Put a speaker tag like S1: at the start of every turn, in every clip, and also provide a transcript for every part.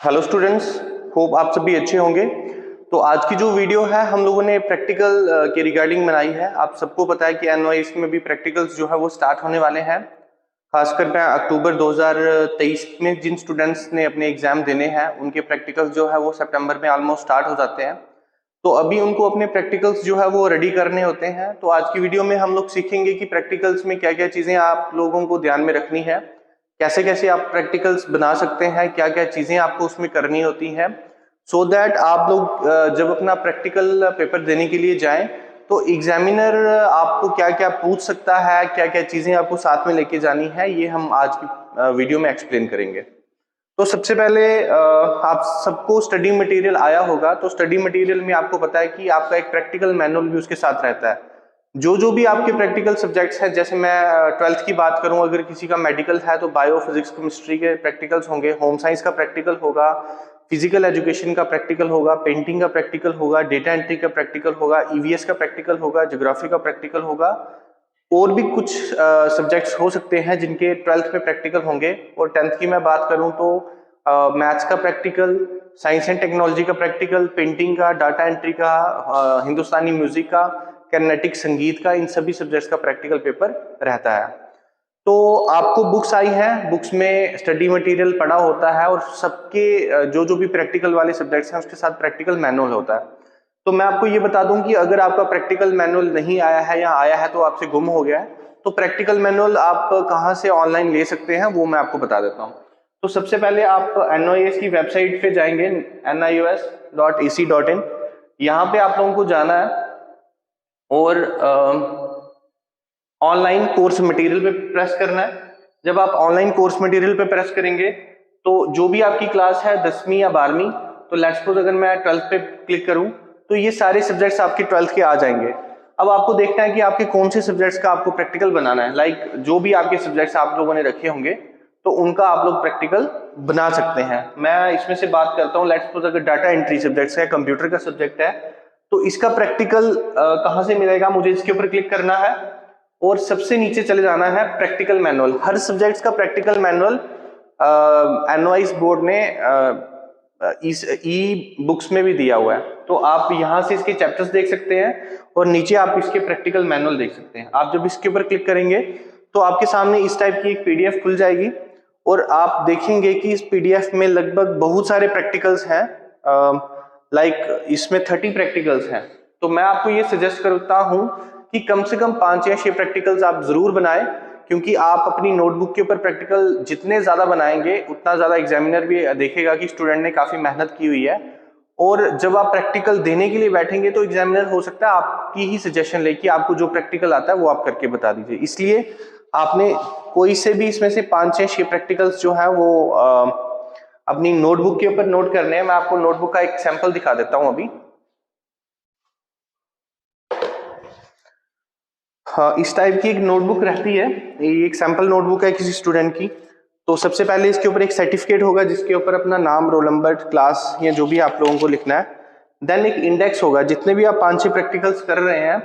S1: Hello students, hope आप सभी अच्छे होंगे। तो आज की जो वीडियो है हम लोगों ने प्रैक्टिकल के रिगार्डिंग बनाई है। आप सबको पता है कि एनवाईएस में भी प्रैक्टिकल्स जो है वो स्टार्ट होने वाले हैं। खासकर मैं अक्टूबर 2023 में जिन स्टूडेंट्स ने अपने एग्जाम देने हैं उनके प्रैक्टिकल्स जो है वो सितंबर में ऑलमोस्ट स्टार्ट हो जाते हैं। तो अभी उनको अपने प्रैक्टिकल्स जो है वो रेडी करने होते हैं। तो आज की वीडियो में हम लोग सीखेंगे कि प्रैक्टिकल्स में क्या क्या चीजें आप लोगों को ध्यान में रखनी है, कैसे कैसे आप प्रैक्टिकल्स बना सकते हैं, क्या क्या चीजें आपको उसमें करनी होती हैं, सो दैट आप लोग जब अपना प्रैक्टिकल पेपर देने के लिए जाएं तो एग्जामिनर आपको क्या क्या पूछ सकता है, क्या क्या चीजें आपको साथ में लेके जानी है, ये हम आज की वीडियो में एक्सप्लेन करेंगे। तो सबसे पहले आप सबको स्टडी मटेरियल आया होगा। तो स्टडी मटेरियल में आपको पता है कि आपका एक प्रैक्टिकल मैनुअल भी उसके साथ रहता है। जो भी आपके प्रैक्टिकल सब्जेक्ट्स हैं, जैसे मैं 12th की बात करूं, अगर किसी का मेडिकल है तो बायो, फिजिक्स, केमिस्ट्री के प्रैक्टिकल्स होंगे, होम साइंस का प्रैक्टिकल होगा, फिजिकल एजुकेशन का प्रैक्टिकल होगा, पेंटिंग का प्रैक्टिकल होगा, डेटा एंट्री का प्रैक्टिकल होगा, ईवीएस का प्रैक्टिकल होगा, ज्योग्राफी का प्रैक्टिकल होगा, और भी कुछ सब्जेक्ट्स हो सकते हैं जिनके 12th में प्रैक्टिकल होंगे। और 10th की मैं बात करूं तो मैथ्स का प्रैक्टिकल, साइंस एंड टेक्नोलॉजी का प्रैक्टिकल, पेंटिंग का, डाटा एंट्री का, हिंदुस्तानी म्यूजिक का, कैनेटिक संगीत का, इन सभी सब्जेक्ट्स का प्रैक्टिकल पेपर रहता है। तो आपको बुक्स आई हैं, बुक्स में स्टडी मटेरियल पड़ा होता है और सबके जो भी प्रैक्टिकल वाले सब्जेक्ट्स हैं उसके साथ प्रैक्टिकल मैनुअल होता है। तो मैं आपको ये बता दूं कि अगर आपका प्रैक्टिकल मैनुअल नहीं आया है या आया है तो आपसे गुम हो गया है, तो प्रैक्टिकल मैनुअल आप कहाँ से ऑनलाइन ले सकते हैं वो मैं आपको बता देता हूँ। तो सबसे पहले आप NIOS की वेबसाइट पे जाएंगे, nios.ac.in। यहाँ पे आप लोगों को जाना है और ऑनलाइन कोर्स मटेरियल पे प्रेस करना है। जब आप ऑनलाइन कोर्स मटेरियल पे प्रेस करेंगे तो जो भी आपकी क्लास है 10वीं या 12वीं, तो लेट्स सपोज अगर मैं 12th पे क्लिक करूं तो ये सारे सब्जेक्ट्स आपके 12th के आ जाएंगे। अब आपको देखना है कि आपके कौन से सब्जेक्ट्स का आपको प्रैक्टिकल बनाना है। लाइक जो भी आपके सब्जेक्ट्स आप लोगों ने रखे होंगे तो उनका आप लोग प्रैक्टिकल बना सकते हैं। मैं इसमें से बात करता हूँ, लेट्स सपोज अगर डाटा एंट्री सब्जेक्ट्स है, कंप्यूटर का सब्जेक्ट है, तो इसका प्रैक्टिकल कहाँ से मिलेगा, मुझे इसके ऊपर क्लिक करना है और सबसे नीचे चले जाना है प्रैक्टिकल मैनुअल। हर सब्जेक्ट्स का प्रैक्टिकल मैनुअल एनवाइस बोर्ड ने इस ई बुक्स में भी दिया हुआ है। तो आप यहाँ से इसके चैप्टर्स देख सकते हैं और नीचे आप इसके प्रैक्टिकल मैनुअल देख सकते हैं। आप जब इसके ऊपर क्लिक करेंगे तो आपके सामने इस टाइप की एक पीडीएफ खुल जाएगी और आप देखेंगे कि इस पीडीएफ में लगभग बहुत सारे प्रैक्टिकल्स हैं। लाइक इसमें 30 प्रैक्टिकल्स हैं। तो मैं आपको ये सजेस्ट करता हूं कि कम से कम 5 या 6 प्रैक्टिकल्स आप जरूर बनाएं, क्योंकि आप अपनी नोटबुक के ऊपर प्रैक्टिकल जितने ज्यादा बनाएंगे उतना ज्यादा एग्जामिनर भी देखेगा कि स्टूडेंट ने काफी मेहनत की हुई है। और जब आप प्रैक्टिकल देने के लिए बैठेंगे तो एग्जामिनर हो सकता है आपकी ही सजेशन ले कि आपको जो प्रैक्टिकल आता है वो आप करके बता दीजिए। इसलिए आपने कोई से भी इसमें से 5 या 6 प्रैक्टिकल्स जो है वो अपनी नोटबुक के ऊपर नोट करने हैं। मैं आपको नोटबुक का एक सैंपल दिखा देता हूं अभी। हाँ, इस टाइप की एक नोटबुक रहती है, ये एक सैंपल नोटबुक है किसी स्टूडेंट की। तो सबसे पहले इसके ऊपर एक सर्टिफिकेट होगा जिसके ऊपर अपना नाम, रोल नंबर, क्लास या जो भी आप लोगों को लिखना है। देन एक इंडेक्स होगा, जितने भी आप 5-6 प्रैक्टिकल्स कर रहे हैं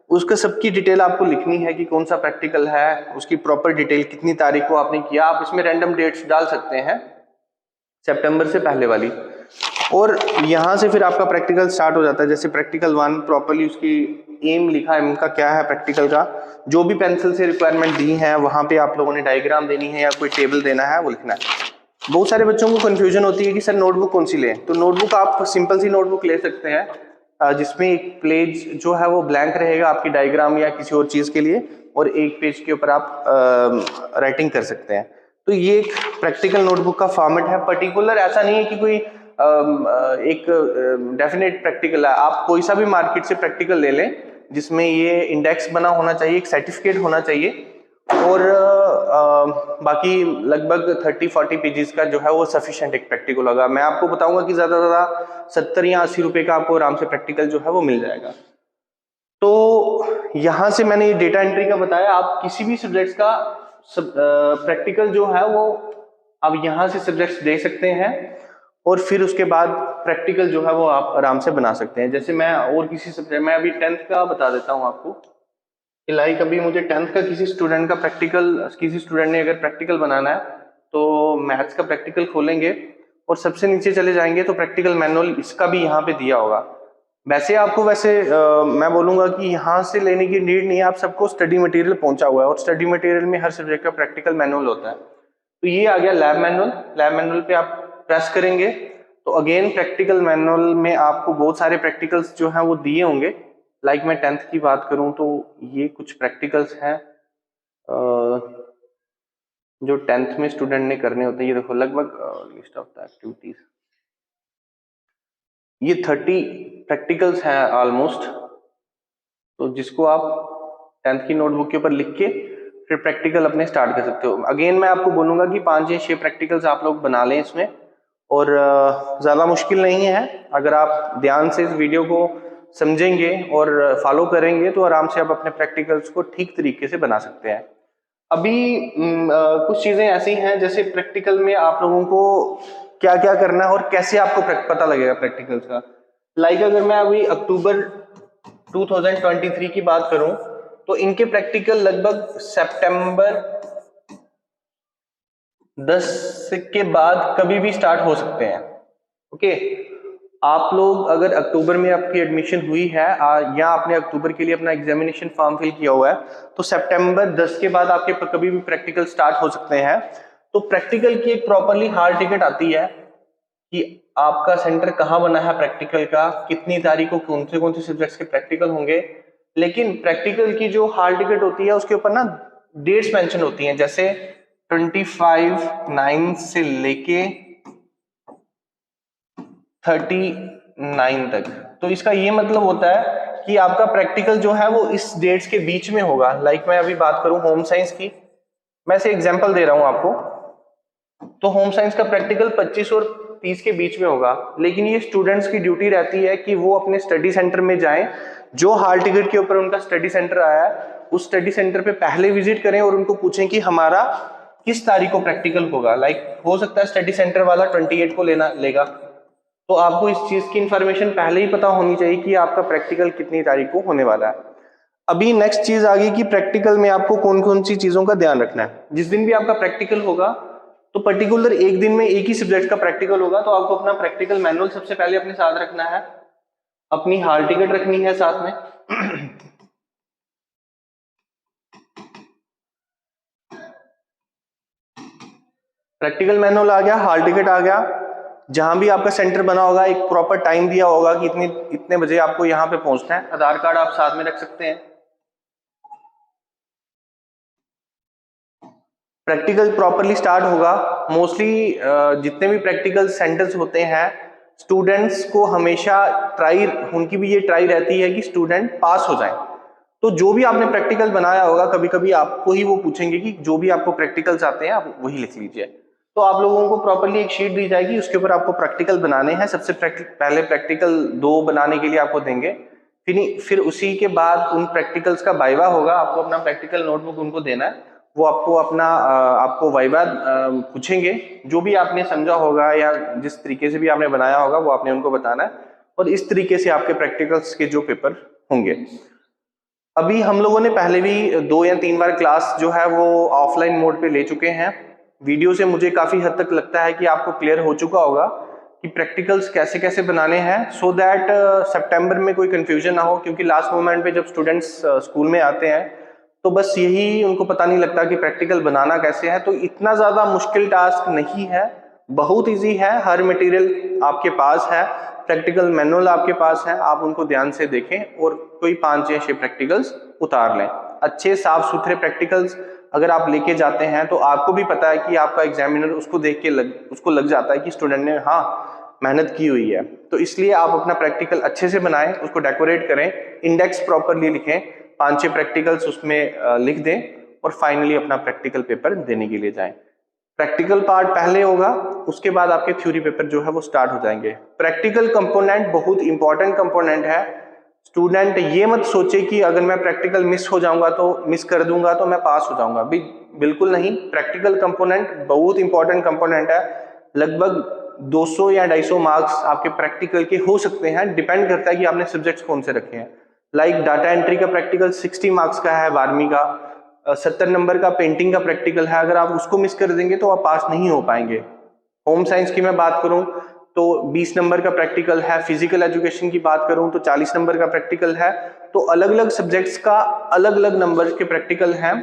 S1: उसका सबकी डिटेल आपको लिखनी है कि कौन सा प्रैक्टिकल है, उसकी प्रॉपर डिटेल, कितनी तारीख को आपने किया। आप इसमें रैंडम डेट्स डाल सकते हैं सितंबर से पहले वाली, और यहाँ से फिर आपका प्रैक्टिकल स्टार्ट हो जाता है। जैसे प्रैक्टिकल 1 प्रॉपर्ली उसकी एम लिखा है, इनका क्या है प्रैक्टिकल का, जो भी पेंसिल से रिक्वायरमेंट दी है वहां पे आप लोगों ने डायग्राम देनी है या कोई टेबल देना है वो लिखना है। बहुत सारे बच्चों को कंफ्यूजन होती है कि सर नोटबुक कौन सी लें। तो नोटबुक आप सिंपल सी नोटबुक ले सकते हैं जिसमें एक पेज जो है वो ब्लैंक रहेगा आपकी डायग्राम या किसी और चीज के लिए, और एक पेज के ऊपर आप राइटिंग कर सकते हैं। तो ये एक प्रैक्टिकल नोटबुक का फॉर्मेट है। पर्टिकुलर ऐसा नहीं है कि कोई एक डेफिनेट प्रैक्टिकल है। आप कोई सा भी मार्केट से प्रैक्टिकल ले लें जिसमें ये इंडेक्स बना होना चाहिए, एक सर्टिफिकेट होना चाहिए, और बाकी लगभग 30-40 पेजेस का जो है वो सफिशिएंट एक प्रैक्टिकल होगा। मैं आपको बताऊंगा कि ज्यादा से ज्यादा 70 या 80 रुपए का आपको आराम से प्रैक्टिकल जो है वो मिल जाएगा। तो यहां से मैंने ये डेटा एंट्री का बताया। आप किसी भी सब्जेक्ट्स का प्रैक्टिकल जो है वो आप यहाँ से सब्जेक्ट्स दे सकते हैं और फिर उसके बाद प्रैक्टिकल जो है वो आप आराम से बना सकते हैं। जैसे मैं और किसी सब्जेक्ट, मैं अभी 10th का बता देता हूँ आपको। लाइक अभी मुझे 10th का किसी स्टूडेंट का प्रैक्टिकल, किसी स्टूडेंट ने अगर प्रैक्टिकल बनाना है तो मैथ्स का प्रैक्टिकल खोलेंगे और सबसे नीचे चले जाएंगे तो प्रैक्टिकल मैनुअल इसका भी यहाँ पे दिया होगा। वैसे आपको मैं बोलूंगा कि यहाँ से लेने की नीड नहीं है, आप सबको स्टडी मटेरियल पहुंचा हुआ है और स्टडी मटेरियल में हर सब्जेक्ट का प्रैक्टिकल मैनुअल होता है। तो ये आ गया लैब मैनुअल। लैब मैनुअल पे आप प्रेस करेंगे तो अगेन प्रैक्टिकल मैनुअल में आपको बहुत सारे प्रैक्टिकल्स जो हैं वो दिए होंगे। लाइक मैं 10th की बात करूं तो ये कुछ प्रैक्टिकल्स हैं जो 10th में स्टूडेंट ने करने होते हैं। ये देखो लगभग लिस्ट ऑफ द एक्टिविटीज, ये 30 प्रैक्टिकल्स हैं ऑलमोस्ट। तो जिसको आप 10th की नोटबुक के ऊपर लिख के फिर प्रैक्टिकल अपने स्टार्ट कर सकते हो। अगेन मैं आपको बोलूंगा कि 5 या 6 प्रैक्टिकल्स आप लोग बना लें इसमें, और ज़्यादा मुश्किल नहीं है। अगर आप ध्यान से इस वीडियो को समझेंगे और फॉलो करेंगे तो आराम से आप अपने प्रैक्टिकल्स को ठीक तरीके से बना सकते हैं। अभी कुछ चीज़ें ऐसी हैं जैसे प्रैक्टिकल में आप लोगों को क्या क्या करना है और कैसे आपको पता लगेगा प्रैक्टिकल्स का। लाइक अगर मैं अभी अक्टूबर 2023 की बात करूं तो इनके प्रैक्टिकल लगभग सितंबर 10 के बाद कभी भी स्टार्ट हो सकते हैं। ओके, आप लोग अगर अक्टूबर में आपकी एडमिशन हुई है या आपने अक्टूबर के लिए अपना एग्जामिनेशन फॉर्म फिल किया हुआ है तो सितंबर 10 के बाद आपके कभी भी प्रैक्टिकल स्टार्ट हो सकते हैं। तो प्रैक्टिकल की एक प्रॉपरली हॉल टिकट आती है कि आपका सेंटर कहाँ बना है प्रैक्टिकल का, कितनी तारीख को कौन से सब्जेक्ट्स के प्रैक्टिकल होंगे। लेकिन प्रैक्टिकल की जो हॉल टिकट होती है उसके ऊपर ना डेट्स मेंशन होती हैं, जैसे 25/9 से लेके 39 तक। तो इसका ये मतलब होता है कि आपका प्रैक्टिकल जो है वो इस डेट्स के बीच में होगा। लाइक मैं अभी बात करूं होम साइंस की, मैं से एग्जांपल दे रहा हूं आपको, तो होम साइंस का प्रैक्टिकल 25 और 30 के बीच में होगा। लेकिन ये स्टूडेंट्स की ड्यूटी रहती है कि वो अपने स्टडी सेंटर में जाएं, जो हॉल टिकट के ऊपर उनका स्टडी सेंटर आया है उस स्टडी सेंटर पे पहले विजिट करें और उनको पूछें कि हमारा किस तारीख को प्रैक्टिकल होगा। लाइक हो सकता है स्टडी सेंटर वाला 28 को लेगा, तो आपको इस चीज की इंफॉर्मेशन पहले ही पता होनी चाहिए कि आपका प्रैक्टिकल कितनी तारीख को होने वाला है। अभी नेक्स्ट चीज आ गई कि प्रैक्टिकल में आपको कौन कौन सी चीजों का ध्यान रखना है। जिस दिन भी आपका प्रैक्टिकल होगा तो पर्टिकुलर एक दिन में एक ही सब्जेक्ट का प्रैक्टिकल होगा, तो आपको अपना प्रैक्टिकल मैनुअल सबसे पहले अपने साथ रखना है, अपनी हॉल टिकट रखनी है साथ में। प्रैक्टिकल मैनुअल आ गया, हॉल टिकट आ गया, जहां भी आपका सेंटर बना होगा एक प्रॉपर टाइम दिया होगा कि इतने बजे आपको यहां पे पहुंचना है। आधार कार्ड आप साथ में रख सकते हैं। प्रैक्टिकल प्रॉपरली स्टार्ट होगा। मोस्टली जितने भी प्रैक्टिकल सेंटर्स होते हैं स्टूडेंट्स को हमेशा उनकी भी ये ट्राई रहती है कि स्टूडेंट पास हो जाए। तो जो भी आपने प्रैक्टिकल बनाया होगा कभी कभी आपको ही वो पूछेंगे कि जो भी आपको प्रैक्टिकल्स आते हैं आप वही लिख लीजिए। तो आप लोगों को प्रॉपरली एक शीट दी जाएगी, उसके ऊपर आपको प्रैक्टिकल बनाने हैं। सबसे पहले प्रैक्टिकल 2 बनाने के लिए आपको देंगे, फिर उसी के बाद उन प्रैक्टिकल्स का वाइवा होगा। आपको अपना प्रैक्टिकल नोटबुक उनको देना है, वो आपको वाइवा पूछेंगे, जो भी आपने समझा होगा या जिस तरीके से भी आपने बनाया होगा वो आपने उनको बताना है, और इस तरीके से आपके प्रैक्टिकल्स के जो पेपर होंगे। अभी हम लोगों ने पहले भी 2 या 3 बार क्लास जो है वो ऑफलाइन मोड पे ले चुके हैं। वीडियो से मुझे काफी हद तक लगता है कि आपको क्लियर हो चुका होगा कि प्रैक्टिकल्स कैसे कैसे बनाने हैं, सो दैट सितंबर में कोई कंफ्यूजन ना हो। क्योंकि लास्ट मोमेंट पे जब स्टूडेंट्स स्कूल में आते हैं तो बस यही उनको पता नहीं लगता कि प्रैक्टिकल बनाना कैसे है। तो इतना ज्यादा मुश्किल टास्क नहीं है, बहुत इजी है। हर मटेरियल आपके पास है, प्रैक्टिकल मैनुअल आपके पास है, आप उनको ध्यान से देखें और कोई 5 या 6 प्रैक्टिकल्स उतार लें। अच्छे साफ सुथरे प्रैक्टिकल्स अगर आप लेके जाते हैं तो आपको भी पता है कि आपका एग्जामिनर उसको देख के उसको लग जाता है कि स्टूडेंट ने हाँ मेहनत की हुई है। तो इसलिए आप अपना प्रैक्टिकल अच्छे से बनाएं, उसको डेकोरेट करें, इंडेक्स प्रॉपरली लिखें, 5-6 प्रैक्टिकल्स उसमें लिख दें और फाइनली अपना प्रैक्टिकल पेपर देने के लिए जाएं। प्रैक्टिकल पार्ट पहले होगा, उसके बाद आपके थ्योरी पेपर जो है वो स्टार्ट हो जाएंगे। प्रैक्टिकल कंपोनेंट बहुत इंपॉर्टेंट कंपोनेंट है। स्टूडेंट ये मत सोचे कि अगर मैं प्रैक्टिकल मिस कर दूंगा तो मैं पास हो जाऊंगा। बिल्कुल नहीं, प्रैक्टिकल कंपोनेंट बहुत इंपॉर्टेंट कंपोनेंट है। लगभग 200 या 250 मार्क्स आपके प्रैक्टिकल के हो सकते हैं, डिपेंड करता है कि आपने सब्जेक्ट्स कौन से रखे हैं। लाइक डाटा एंट्री का प्रैक्टिकल 60 मार्क्स का है 12वीं का, 70 नंबर का पेंटिंग का प्रैक्टिकल है। अगर आप उसको मिस कर देंगे तो आप पास नहीं हो पाएंगे। होम साइंस की मैं बात करूं तो 20 नंबर का प्रैक्टिकल है, फिजिकल एजुकेशन की बात करूं तो 40 नंबर का प्रैक्टिकल है। तो अलग अलग सब्जेक्ट्स का अलग अलग नंबर के प्रैक्टिकल हैं।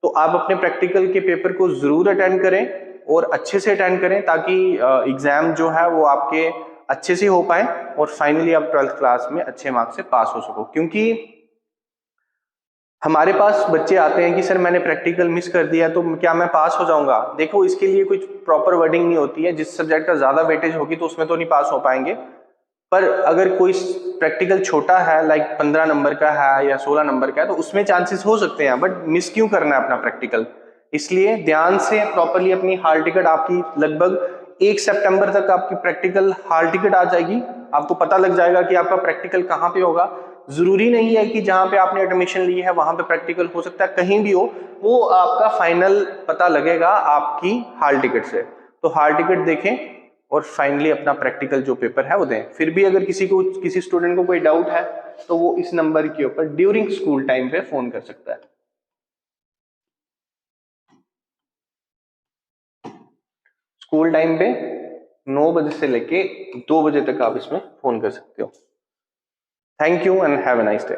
S1: तो आप अपने प्रैक्टिकल के पेपर को जरूर अटेंड करें और अच्छे से अटेंड करें ताकि एग्जाम जो है वो आपके अच्छे से हो पाए और फाइनली आप 12th क्लास में अच्छे मार्क्स से पास हो सको। क्योंकि हमारे पास बच्चे आते हैं कि सर मैंने प्रैक्टिकल मिस कर दिया तो क्या मैं पास हो जाऊंगा। देखो इसके लिए कुछ प्रॉपर वर्डिंग नहीं होती है, जिस सब्जेक्ट का ज्यादा वेटेज होगी तो उसमें तो नहीं पास हो पाएंगे, पर अगर कोई प्रैक्टिकल छोटा है लाइक 15 नंबर का है या 16 नंबर का है तो उसमें चांसेस हो सकते हैं। बट मिस क्यों करना है अपना प्रैक्टिकल, इसलिए ध्यान से प्रॉपरली अपनी हॉल टिकट, आपकी लगभग 1 सितंबर तक आपकी प्रैक्टिकल हॉल टिकट आ जाएगी। आपको पता लग जाएगा कि आपका प्रैक्टिकल कहाँ पे होगा। जरूरी नहीं है कि जहां पे आपने एडमिशन ली है वहां पे प्रैक्टिकल हो सकता है, कहीं भी हो, वो आपका फाइनल पता लगेगा आपकी हॉल टिकट से। तो हॉल टिकट देखें और फाइनली अपना प्रैक्टिकल जो पेपर है वो दें। फिर भी अगर किसी स्टूडेंट को कोई डाउट है तो वो इस नंबर के ऊपर ड्यूरिंग स्कूल टाइम पे फोन कर सकता है। स्कूल टाइम पे 9 बजे से लेके 2 बजे तक आप इसमें फोन कर सकते हो। Thank you and have a nice day.